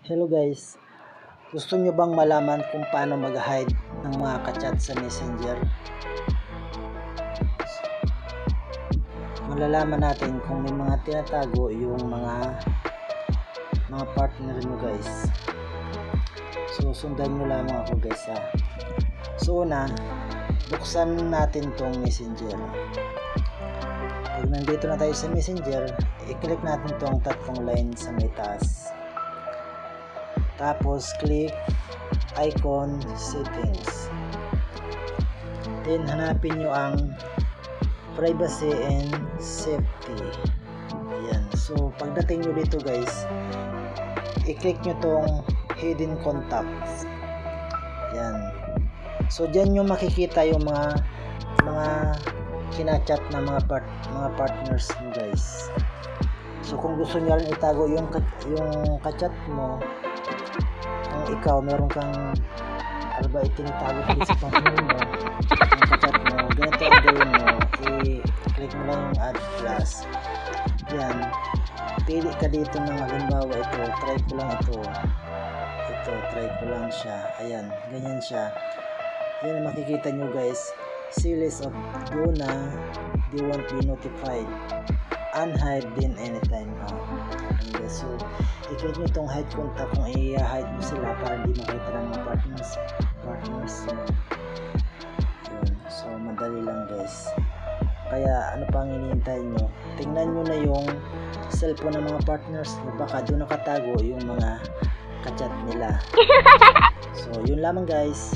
Hello guys, gusto nyo bang malaman kung paano mag-hide ng mga ka-chat sa Messenger? Malalaman natin kung may mga tinatago yung mga partner nyo guys. So sundan nyo lamang ako guys ha. So una, buksan natin tong Messenger. Pag nandito na tayo sa Messenger, i-click natin tong tatlong line sa may taas. Tapos click icon settings. Then hanapin nyo ang privacy and safety. Ayan. So pagdating nyo dito guys, i-click nyo tong hidden contacts. Ayan. So dyan nyo makikita yung mga kinachat na mga partners mo guys. So kung gusto nyo rin itago yung kachat mo, kung ikaw meron kang itinitago dito sa partner mo, yung kachat mo, ganito ang gawin mo, i-click mo lang yung add plus. Yan, pili ka dito ng halimbawa ito, try ko lang siya. Ayan, ganyan siya. Yan makikita nyo guys, series of do won't be notified, unhide din anytime. So i-click nyo itong hide contact kung i-hide mo sila para hindi makita ng mga partners. Yun. So madali lang guys, kaya ano pang hinihintay nyo, tingnan nyo na yung cellphone ng mga partners nyo, baka doon nakatago yung mga kachat nila. So yun lamang guys.